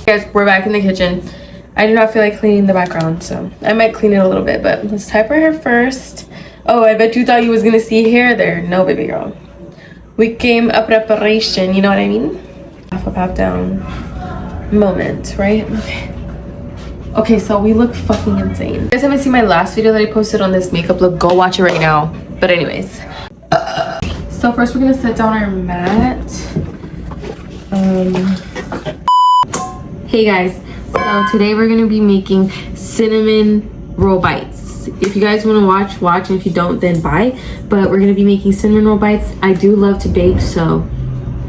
Guys, we're back in the kitchen. I do not feel like cleaning the background, so I might clean it a little bit, but let's type our hair first. Oh, I bet you thought you was gonna see hair there. No, baby girl. We came a preparation, you know what I mean? Half up, half down moment, right? Okay, so we look fucking insane. If you guys haven't seen my last video that I posted on this makeup look, go watch it right now. But anyways, so first we're gonna set down our mat. Hey guys, so today we're gonna be making cinnamon roll bites. If you guys want to watch, and if you don't, then bye. But we're gonna be making cinnamon roll bites. I do love to bake, so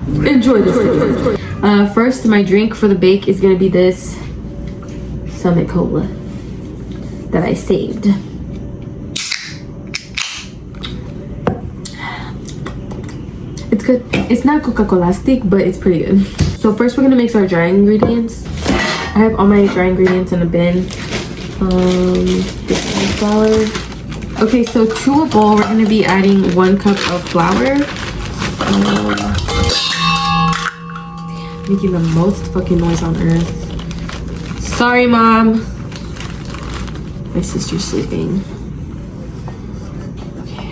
enjoy this video. First, my drink for the bake is gonna be this Summit Cola that I saved. It's good. It's not Coca-Cola-stic, but it's pretty good. So first we're gonna mix our dry ingredients. I have all my dry ingredients in a bin. This is flour. Okay, so to a bowl we're gonna be adding 1 cup of flour. Making the most fucking noise on earth. Sorry, Mom. My sister's sleeping. Okay.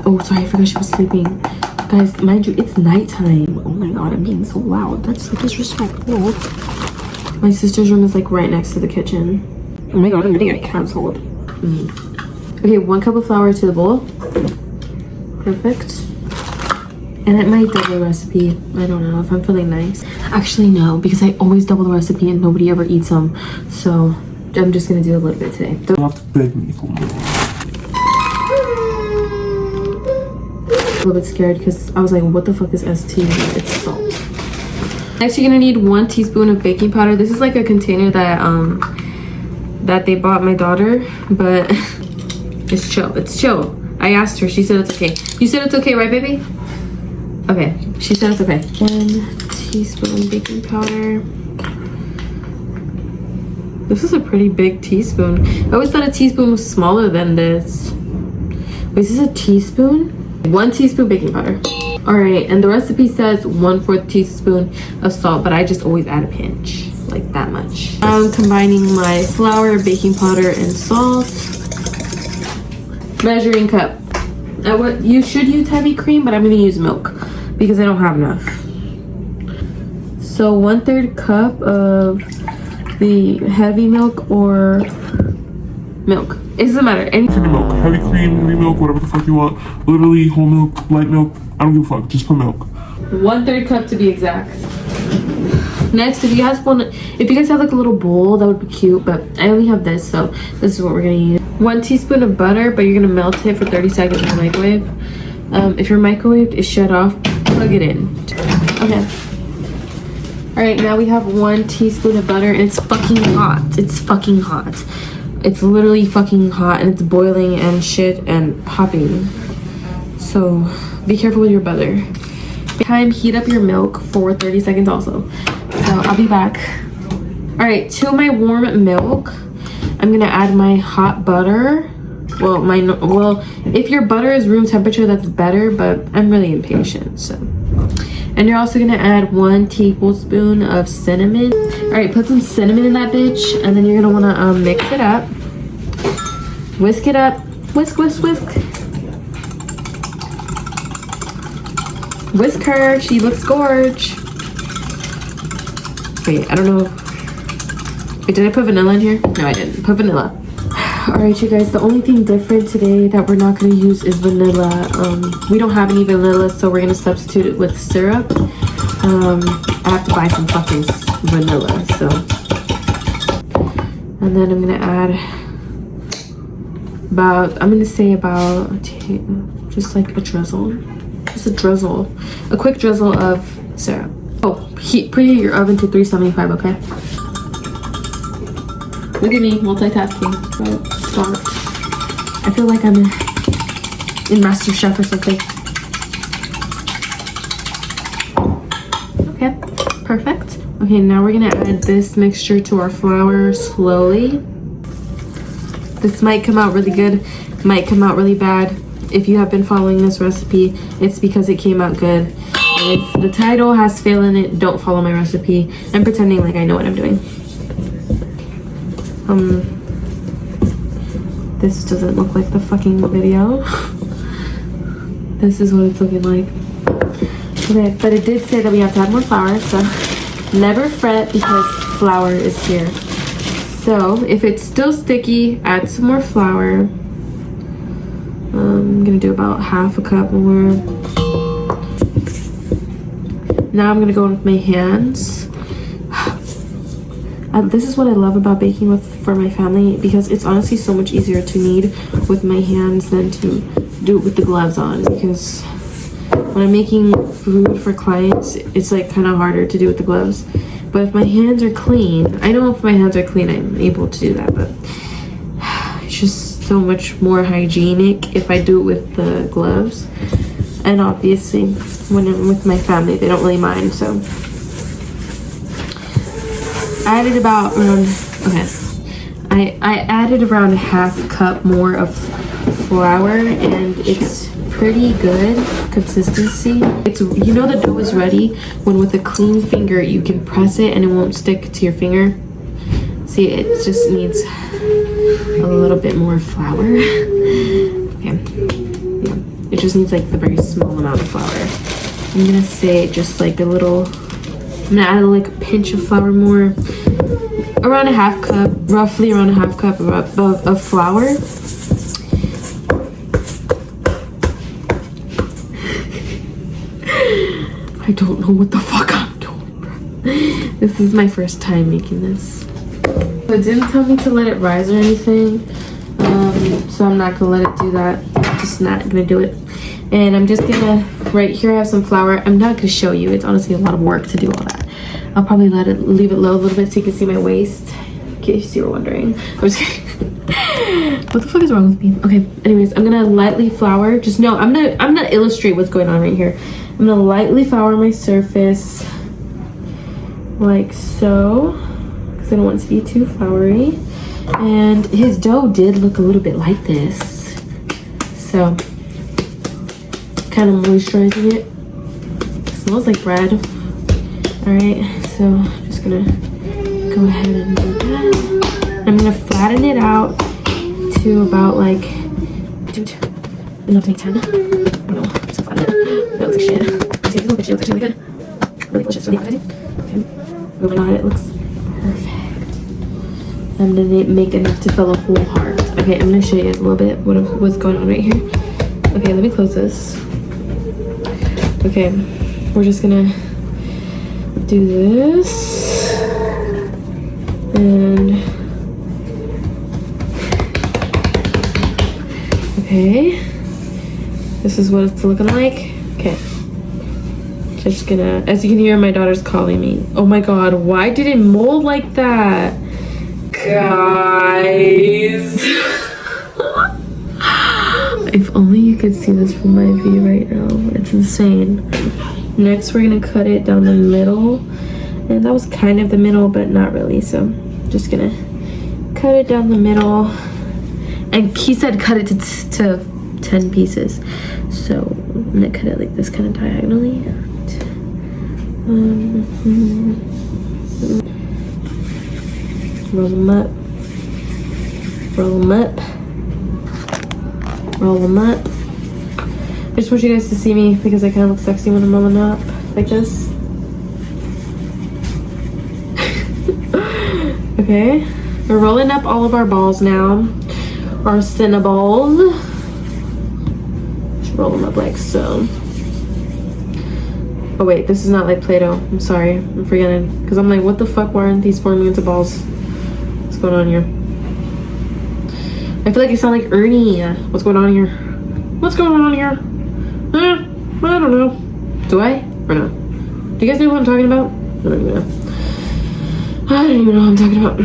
Oh, sorry, I forgot she was sleeping. Guys, mind you, it's nighttime. Oh my god, I'm being so loud. That's so disrespectful. My sister's room is like right next to the kitchen. Oh my god, I'm gonna get canceled. Okay, 1 cup of flour to the bowl. Perfect. And it might double the recipe. I don't know if I'm feeling nice. Actually, no, because I always double the recipe and nobody ever eats them. So I'm just gonna do a little bit today. You have to beg me for more. A little bit scared because I was like, what the fuck is ST? It's salt. Next, you're gonna need 1 teaspoon of baking powder. This is like a container that that they bought my daughter, but it's chill. It's chill. I asked her. She said it's okay. You said it's okay, right, baby? Okay, she said it's okay. 1 teaspoon baking powder. This is a pretty big teaspoon. I always thought a teaspoon was smaller than this. Wait, is this a teaspoon? 1 teaspoon baking powder. All right, and the recipe says 1/4 teaspoon of salt, but I just always add a pinch, like that much. I'm combining my flour, baking powder, and salt. Measuring cup. You should use heavy cream, but I'm gonna use milk because I don't have enough. So 1/3 cup of the heavy milk or milk. It doesn't matter. Any milk, heavy cream, heavy milk, whatever the fuck you want. Literally whole milk, light milk. I don't give a fuck. Just put milk. 1/3 cup to be exact. Next, if you guys have like a little bowl, that would be cute. But I only have this, so this is what we're gonna use. 1 teaspoon of butter, but you're gonna melt it for 30 seconds in the microwave. If your microwave is shut off, plug it in. Okay. All right, now we have 1 teaspoon of butter, and it's fucking hot. It's fucking hot. It's literally fucking hot, and it's boiling and shit and popping. So be careful with your butter. Time, heat up your milk for 30 seconds also. So I'll be back. All right, to my warm milk, I'm gonna add my hot butter. Well, if your butter is room temperature, that's better, but I'm really impatient, so. And you're also gonna add 1 tablespoon of cinnamon. All right, put some cinnamon in that bitch, and then you're gonna wanna mix it up. Whisk it up. Whisk, whisk, whisk. Whisk her, she looks gorge. Wait, I don't know. Wait, did I put vanilla in here? No, I didn't. Put vanilla. Alright, you guys, the only thing different today that we're not going to use is vanilla. We don't have any vanilla, so we're going to substitute it with syrup. I have to buy some fucking vanilla, so. And then I'm going to add just like a drizzle. Just a drizzle. A quick drizzle of syrup. Oh, preheat your oven to 375, okay? Look at me, multitasking. Right, start. I feel like I'm in MasterChef or something. Okay, perfect. Okay, now we're gonna add this mixture to our flour slowly. This might come out really good, might come out really bad. If you have been following this recipe, it's because it came out good. And If the title has fail in it, don't follow my recipe. I'm pretending like I know what I'm doing. This doesn't look like the fucking video. This is what it's looking like. Okay, but it did say that we have to add more flour, so never fret because flour is here. So if it's still sticky, add some more flour. I'm gonna do about half a cup more. Now I'm gonna go in with my hands. This is what I love about baking for my family, because it's honestly so much easier to knead with my hands than to do it with the gloves on, because when I'm making food for clients, it's like kind of harder to do with the gloves. But if my hands are clean, I know if my hands are clean, I'm able to do that, but it's just so much more hygienic if I do it with the gloves. And obviously, when I'm with my family, they don't really mind, so. I added about I added around a half cup more of flour, and it's pretty good consistency. It's, you know, the dough is ready when with a clean finger you can press it and it won't stick to your finger. See, it just needs a little bit more flour. Okay, yeah, it just needs like the very small amount of flour. I'm gonna say just like a little. I'm gonna add like a pinch of flour more, around a half cup, roughly around a half cup of flour. I don't know what the fuck I'm doing, bro. This is my first time making this. It didn't tell me to let it rise or anything, so I'm not gonna let it do that. I'm just not gonna do it. And I'm just gonna, right here I have some flour. I'm not gonna show you, it's honestly a lot of work to do all that. I'll probably leave it low a little bit so you can see my waist, in case you were wondering. I'm just kidding. What the fuck is wrong with me? Okay, anyways, I'm gonna lightly flour. Just know, I'm gonna illustrate what's going on right here. I'm gonna lightly flour my surface, like so, because I don't want it to be too floury. And his dough did look a little bit like this, so kind of moisturizing it. It smells like bread. All right, so just gonna go ahead and do that. I'm gonna flatten it out to about like, enough to make 10. No, just flatten it. That looks like shit. See, it looks like shit. It looks actually really good. Really delicious. Really good. Okay, moving on. It looks perfect. I'm gonna make enough to fill a whole heart. Okay, I'm gonna show you guys a little bit what's going on right here. Okay, let me close this. Okay, we're just gonna do this, and okay, this is what it's looking like. Okay, just gonna, as you can hear, my daughter's calling me. Oh my god, why did it mold like that, guys? If only you could see this from my view right now. It's insane. Next, we're gonna cut it down the middle. And that was kind of the middle, but not really. So, just gonna cut it down the middle. And he said cut it to 10 pieces. So, I'm gonna cut it like this, kind of diagonally. Roll them up. Roll them up. Roll them up. I just want you guys to see me because I kind of look sexy when I'm rolling up like this. Okay, we're rolling up all of our balls now, our cinnaballs. Just roll them up like so. Oh wait, this is not like Play-Doh. I'm sorry, I'm forgetting, because I'm like, what the fuck? Why aren't these forming into balls? What's going on here? I feel like I sound like Ernie. What's going on here? What's going on here? I don't know. Do I? Or no? Do you guys know what I'm talking about? I don't even know. I don't even know what I'm talking about.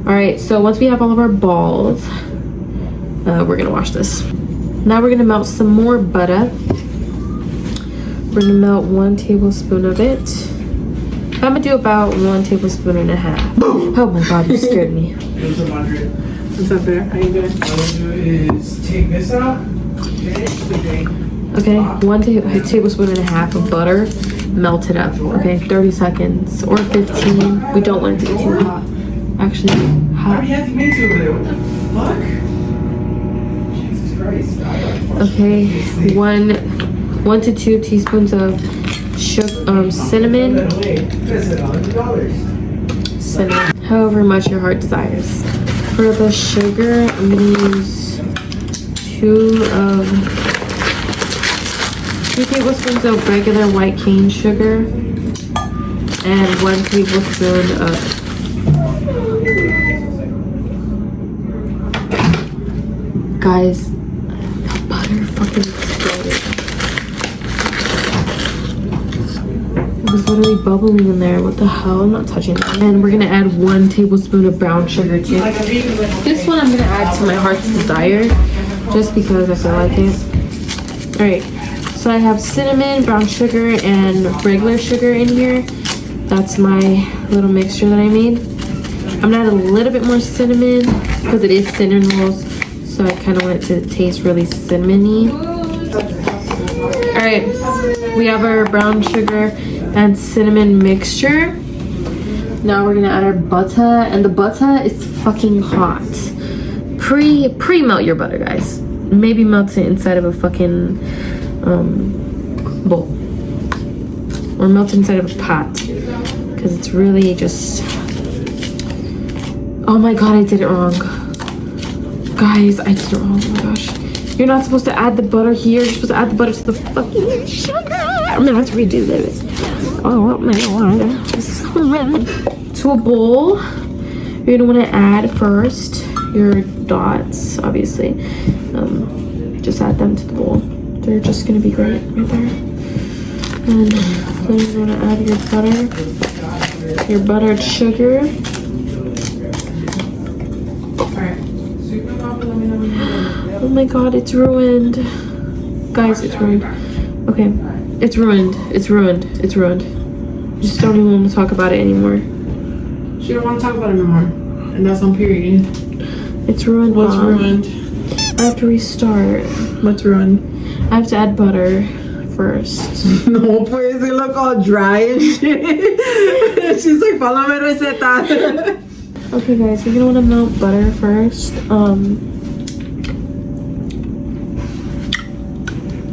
Alright, so once we have all of our balls, we're gonna wash this. Now we're gonna melt some more butter. We're gonna melt 1 tablespoon of it. I'm gonna do about 1 tablespoon and a half. Oh my god, you scared me. What's up there? How you doing? What I'm gonna do is take this out. Okay, 1 tablespoon and a half of butter. melt it up. Okay, 30 seconds or 15. We don't want it to be too hot. Actually, I hot. already have the mints over there. What the fuck? Jesus Christ. Okay, 1 to 2 teaspoons of cinnamon. Cinnamon, however much your heart desires. For the sugar, I'm gonna use 2 tablespoons of regular white cane sugar and 1 tablespoon of guys, the butter fucking exploded. It was literally bubbling in there. What the hell? I'm not touching that. And we're gonna add 1 tablespoon of brown sugar too. This one I'm gonna add to my heart's desire, just because I feel like it. Alright, so I have cinnamon, brown sugar, and regular sugar in here. That's my little mixture that I made. I'm gonna add a little bit more cinnamon because it is cinnamon rolls. So I kind of want it to taste really cinnamony. All right, we have our brown sugar and cinnamon mixture. Now we're gonna add our butter, and the butter is fucking hot. Pre-melt your butter, guys. Maybe melt it inside of a fucking bowl, or melt it inside of a pot, because it's really just. Oh my god, I did it wrong. Guys, I did it wrong. Oh my gosh. You're not supposed to add the butter here. You're supposed to add the butter to the fucking sugar. I'm gonna have to redo this. Oh my god. To a bowl, you're gonna want to add first your dots, obviously. Just add them to the bowl. They're just gonna be great right there. And then you're gonna add your buttered sugar. Oh my god, it's ruined. Guys, it's ruined. Okay, it's ruined. It's ruined. It's ruined. Just don't even want to talk about it anymore. She don't want to talk about it anymore. And that's on period. It's ruined. What's Mom. ruined? I have to restart. What's ruined? I have to add butter first. No, pues, you look all dry and shit. She's like, follow my receta. Okay, guys, we're gonna want to melt butter first.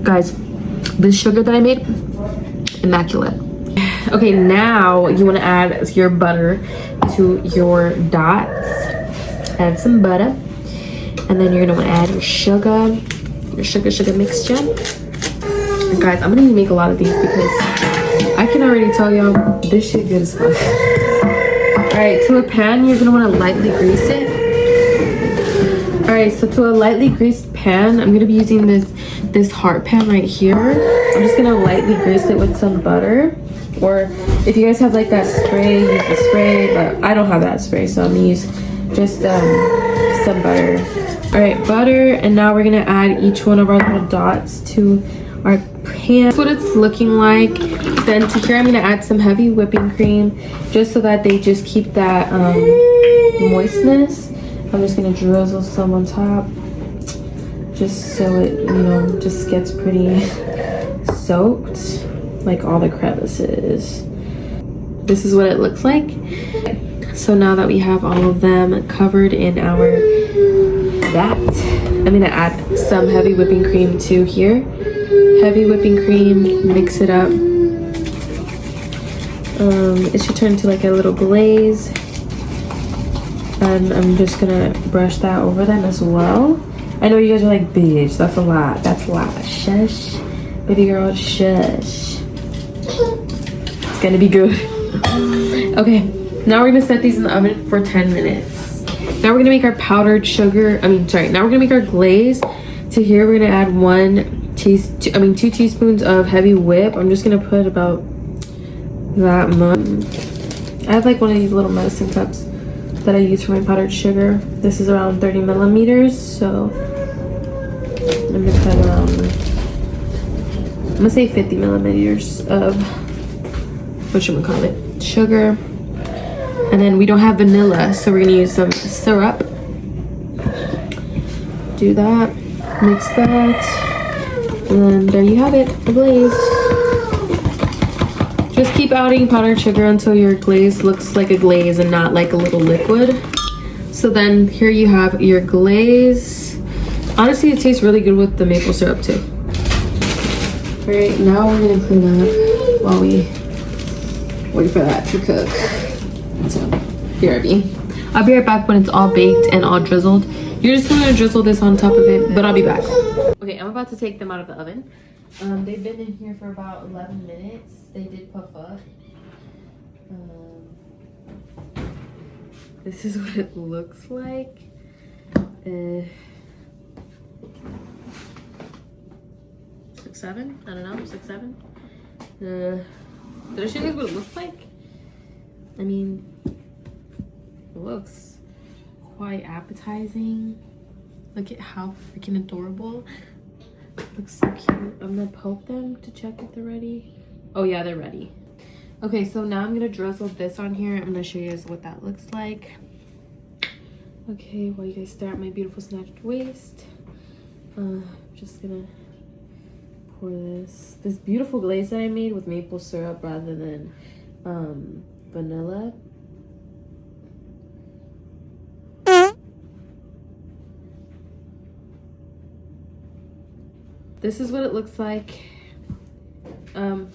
Guys, this sugar that I made, immaculate. Okay, now you want to add your butter to your dots. Add some butter, and then you're gonna want to add your sugar mixture. And guys, I'm gonna need to make a lot of these because I can already tell y'all this shit good as fuck. All right, to a pan, you're gonna want to lightly grease it. All right, so to a lightly greased pan, I'm gonna be using this heart pan right here. I'm just gonna lightly grease it with some butter, or if you guys have like that spray, use the spray, but I don't have that spray, so I'm gonna use just some butter. All right, butter, and now we're gonna add each one of our little dots to our pan. That's what it's looking like. Then to here, I'm gonna add some heavy whipping cream, just so that they just keep that moistness. I'm just gonna drizzle some on top, just so it, just gets pretty soaked, like all the crevices. This is what it looks like. So now that we have all of them covered in our I'm gonna add some heavy whipping cream to here. Heavy whipping cream, mix it up. It should turn to like a little glaze. And I'm just gonna brush that over them as well. I know you guys are like, bitch, that's a lot. That's a lot. Shush. Baby girl, shush. It's gonna be good. Okay, now we're gonna set these in the oven for 10 minutes. Now we're gonna make our powdered sugar. Now we're gonna make our glaze. To here, we're gonna add 2 teaspoons of heavy whip. I'm just gonna put about that much. I have like one of these little medicine cups that I use for my powdered sugar. This is around 30 millimeters, so I'm gonna put I'm gonna say 50 millimeters of sugar. And then we don't have vanilla, so we're gonna use some syrup. Do that, mix that, and then there you have it, the glaze. Keep adding powdered sugar until your glaze looks like a glaze and not like a little liquid. So then here you have your glaze. Honestly, it tastes really good with the maple syrup too. All right, now we're gonna clean up while we wait for that to cook. So, BRB. I'll be right back when it's all baked and all drizzled. You're just gonna drizzle this on top of it, but I'll be back. Okay, I'm about to take them out of the oven. They've been in here for about 11 minutes. They did puff up. This is what it looks like. 6, 7? I don't know, 6, 7. Did I show you guys what it looks like? I mean, it looks quite appetizing. Look at how freaking adorable. Looks so cute. I'm gonna poke them to check if they're ready. Oh yeah, they're ready. Okay, so now I'm gonna drizzle this on here. I'm gonna show you guys what that looks like. Okay, while you guys stare at my beautiful snatched waist, just gonna pour this beautiful glaze that I made with maple syrup rather than vanilla. This is what it looks like.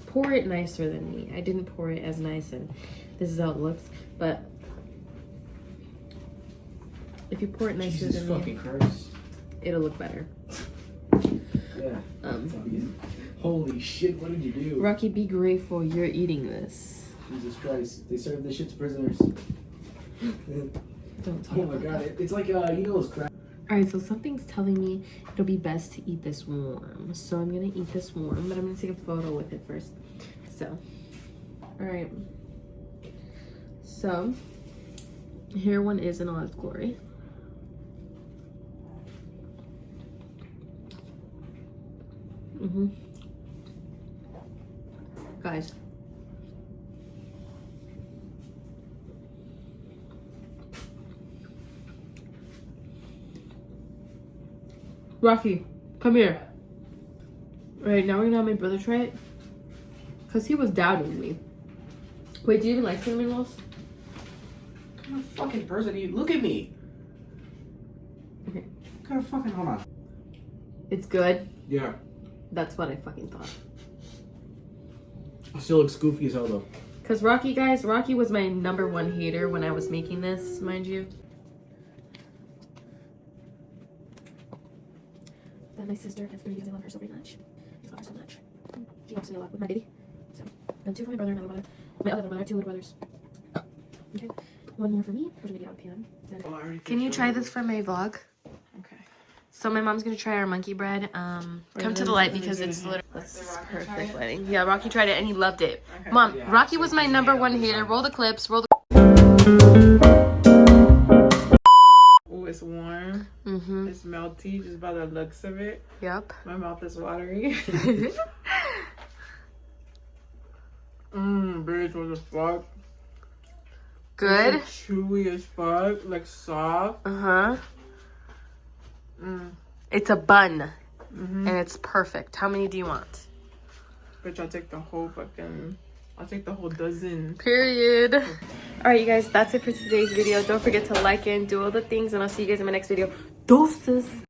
Pour it nicer than me. I didn't pour it as nice, and this is how it looks. But if you pour it nicer Jesus than fucking me, Christ. it'll look better. Yeah. Holy shit, what did you do? Rocky, be grateful you're eating this. Jesus Christ. They serve this shit to prisoners. Don't talk Oh my about god, that. it's like, you know those crap. Alright, so something's telling me it'll be best to eat this warm. So I'm gonna eat this warm, but I'm gonna take a photo with it first. So, alright. So, here one is in all its glory. Guys. Rocky, come here. Alright, now we're gonna have my brother try it. Because he was doubting me. Wait, do you even like cinnamon rolls? What kind of fucking person are you? Look at me. Okay. What kind of fucking, hold on. It's good. Yeah. That's what I fucking thought. I still look goofy as hell though. Because Rocky, guys, Rocky was my #1 hater when I was making this, mind you. Then my sister gets 3 because I love her so very much. I love her so much. She helps me a lot with my baby. So, then 2 for my brother and my little brother. My other little brother, 2 little brothers. Okay. 1 more for me. We're gonna get out PM. Can you try this for my vlog? Okay. So my mom's gonna try our monkey bread. Come to the light because it's literally perfect lighting. Yeah, Rocky tried it and he loved it. Okay. Mom, Rocky was my #1 hater. Roll the clips. Roll the. Oh, it's warm. It's melty just by the looks of it. Yep. My mouth is watery. Bitch, what the fuck? Good. It's chewy as fuck, like soft. It's a bun, and it's perfect. How many do you want? Bitch, I'll take the whole dozen. Period. All right, you guys, that's it for today's video. Don't forget to like and do all the things, and I'll see you guys in my next video. Doses.